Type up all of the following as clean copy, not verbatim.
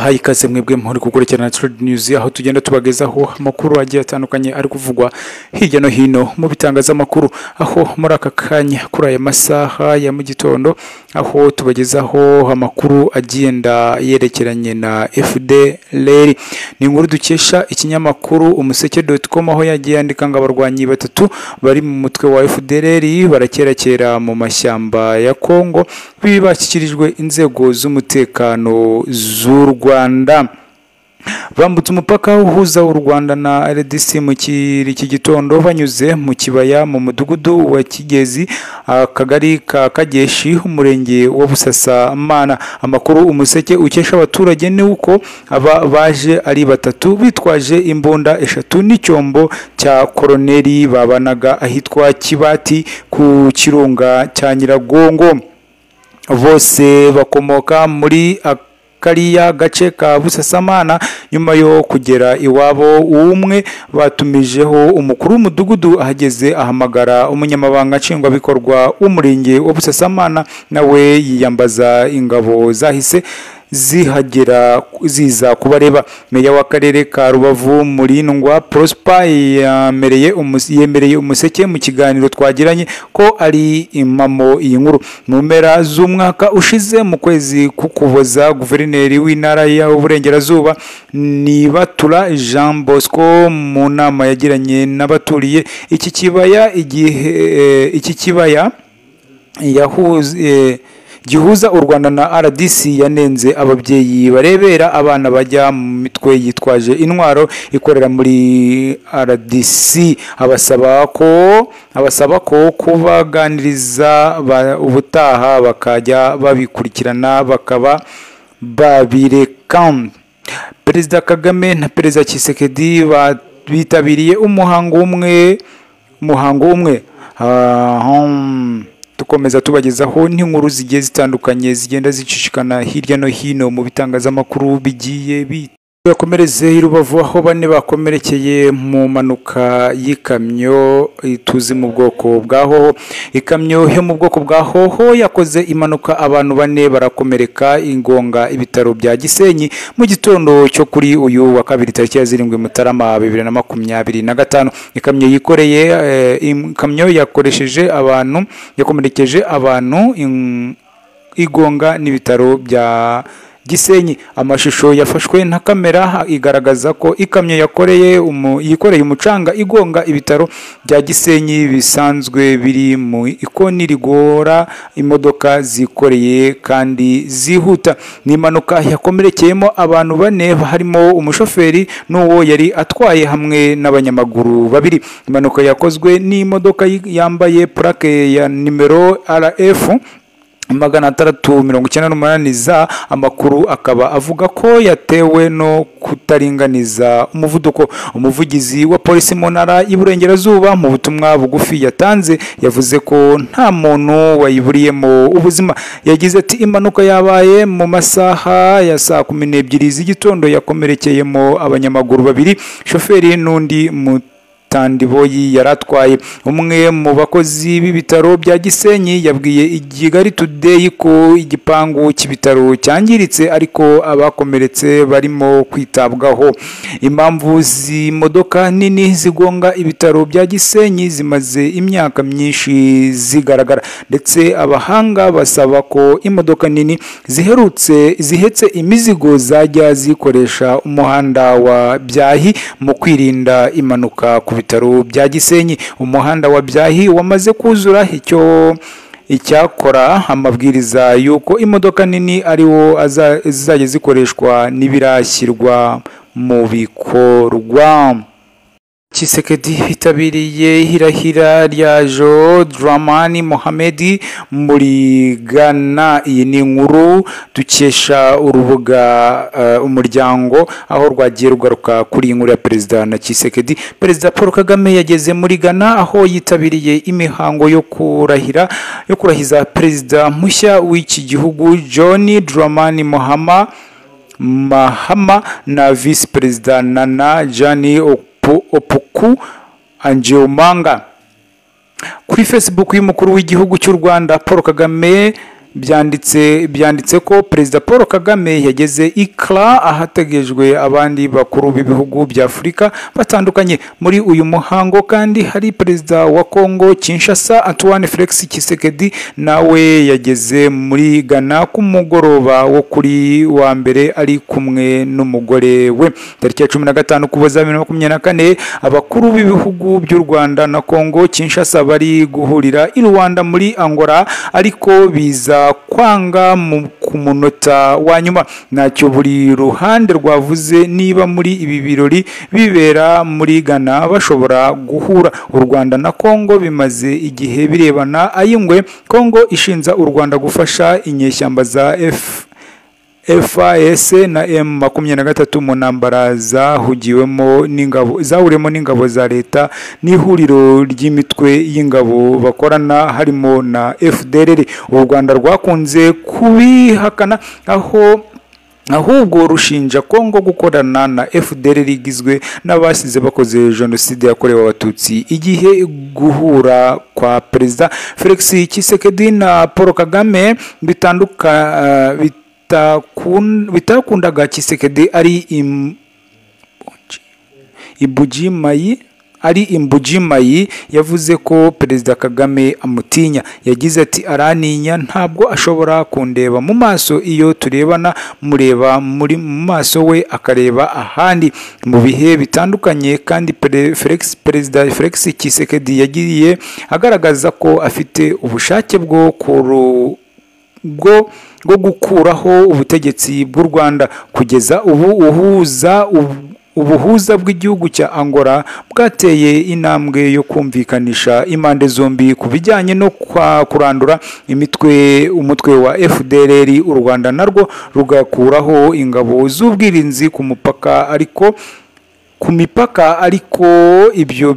tubahaye ikaze mwebwe muri gukurikirana Trade News, aho tugenda tubagezaho amakuru agiye atandukanye ari kuvugwa hirya no hino mu bitangazamakuru, aho muri aka kanya kuri aya masaha ya mu gitondo aho tubagezaho amakuru agenda yerekeranye na FDLR. Ni inkuru dukesha ikinyamakuru umuseke.com, aho yagiye yandika ngo abarwanyi batatu bari mu mutwe wa FDLR barakerakera mu mashyamba ya Kongo bibashyikirijwe inzego z'umutekano z'u Rwanda. Bambutse umupaka uhuza u Rwanda na RDC mu iki gitondo banyuze mu kibaya mu mudugudu wa Kigezi, akagari ka Kageshi, umurenge wa Busasamana. Amakuru umuseke ukesha abaturage ni uko aba baje ari batatu bitwaje imbunda eshatu n'icyombo cya koroneri babanaga ahitwa Kibati ku kirunga cya Nyiragongo. Bose bakomoka muri kariya gace ka Busasamana. Nyuma yo kugera iwabo, umwe batumijeho umukuru w'umudugudu ahageze ahamagara umunyamabanga nshingwabikorwa w'umurenge wa Busasamana, nawe yiyambaza ingabo zahise zihagera ziza kubareba. Meya w'akarere ka Rubavu Murindwa Prosper yemereye umuseke mu kiganiro twagiranye ko ari impamo iyi nkuru. Mu mpera z'umwaka ushize mu kwezi k'Ukuboza, guverineri w'intara y'Uburengerazuba Nibatura Jean Bosco mu nama yagiranye n'abaturiye iki kibaya gihuza u Rwanda na RDC, yanenze ababyeyi barebera abana bajya mu mitwe yitwaje intwaro ikorera muri RDC, abasaba ko kubaganiriza ubutaha bakajya babikurikirana bakaba babireka. Perezida Kagame na Perezida Tshisekedi bitabiriye umuhango umwe. Tukomeza tubagezaho n'inkuru zigiye zitandukanye zigenda zicishikana hirya no hino mu bitangazamakuru bigiye bakomereze i Rubavu, aho bane bakomerekeye mu manuka y'ikamyo ituzi mu bwoko bwa hoho. Ikamyo yo mu bwoko bwa hoho yakoze impanuka, abantu bane barakomereka ingonga ibitaro bya Gisenyi mu gitondo cyo kuri uyu wa kabiri tariki ya 7 Mutarama 2025. Ikamyo yakomerekeje abantu igonga n'ibitaro bya Gisenyi. Amashusho yafashwe na kamera igaragaza ko ikamyo yikoreye umucanga igonga ibitaro bya Gisenyi bisanzwe biri mu ikoni rigora imodoka zikoreye kandi zihuta. Ni impanuka yakomerekeyemo abantu bane, harimo umushoferi n'uwo yari atwaye hamwe n'abanyamaguru babiri. Impanuka yakozwe n'imodoka yambaye plaque ya nimero RF 698 za. Amakuru akaba avuga ko yatewe no kutaringaniza umuvuduko. Umuvugizi wa polisi mu ntara y'Iburengerazuba mu butumwa bugufi yatanze yavuze ko nta muntu wayiburiyemo ubuzima. Yagize ati impanuka yabaye mu masaha ya saa 12 z'igitondo, yakomerekeyemo abanyamaguru babiri, shoferi n'undi Tandiboyi yaratwaye. Umwe mu bakozi b'ibitaro bya Gisenyi yabwiye Kigali Today ko igipangu cy'ibitaro cyangiritse ariko abakomeretse barimo kwitabwaho. Impamvu z'imodoka nini zigonga ibitaro bya Gisenyi zimaze imyaka myinshi zigaragara, ndetse abahanga basaba ko imodoka nini zihetse imizigo zajya zikoresha umuhanda wa Byahi mu kwirinda impanuka ku bitaro bya Gisenyi. Umuhanda wa Byahi wamaze kuzura, icyakora amabwiriza yuko imodoka nini ariwo zizajya zikoreshwa n'ibirashyirwa mu bikorwa. Tshisekedi bitabiriye irahira rya Dramani Mohamed muri Ghana. Iyi ni inkuru dukesha urubuga Umuryango, aho rwagiye rugaruka kuri inkuru ya Perezida na Tshisekedi. Perezida Paul Kagame yageze muri Ghana, aho yitabiriye imihango yo kurahiza perezida mushya w'iki gihugu John Dramani Mahama na Vice Perezida Nana Jani Opoku Angeomanga. Kuri Facebook y'umukuru w'igihugu cy'u Rwanda Paul Kagame byanditse ko Perezida Paul Kagame yageze Accra ahategejwe abandi bakuru b'ibihugu bya Afurika batandukanye. Muri uyu muhango kandi hari Perezida wa Congo Kinshasa Antoine Felix Tshisekedi nawe yageze muri Ghana ku mugoroba wo kuri wa mbere ari kumwe n'umugore we. Tariki ya 15 Ukuboza 2024 abakuru b'ibihugu by'u Rwanda na Congo Kinshasa bari guhurira i Rwanda muri Angola, ariko biza kwanga ku munota wa nyuma. Ntacyo buri ruhande rwavuze niba muri ibi birori bibera muri Ghana bashobora guhura. U Rwanda na Congo bimaze igihe birebana ayingwe, Congo ishinza u Rwanda gufasha inyeshyamba za FARDC na M23 mu ntambara zahuriyemo n'ingabo za leta n'ihuriro ry'imitwe y'ingabo bakorana harimo na FDLR. U Rwanda rwakunze kubihakana ahubwo rushinja Congo gukorana na FDLR igizwe n'abasize bakoze jenoside yakorewe abatutsi. Igihe guhura kwa Perezida Felix Tshisekedi na Paul Kagame bitakundaga Tshisekedi ari Imbujimayi yavuze ko Perezida Kagame amutinya. Yagize ati araninya, ntabwo ashobora kundeba mu maso, iyo turebana mureba muri mu maso we akareba ahandi. Mu bihe bitandukanye kandi Perezida Felix Tshisekedi yagiye agaragaza ko afite ubushake bwo gukuraho ubutegetsi bw'u Rwanda. Kugeza ubu ubuhuza bw'igihugu cya Angola bwateye intambwe yo kumvikanisha impande zombi ku bijyanye no kurandura umutwe wa FDLR. U Rwanda narwo rugakuraho ingabo z'ubwirinzi ku mipaka, ariko ibyo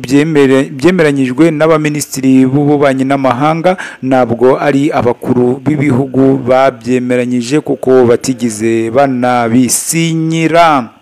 byemeranyijwe n'abaminisitiri b'ububanyi n'amahanga, ntabwo ari abakuru b'ibihugu babyemeranyije kuko batigeze banabisinyira.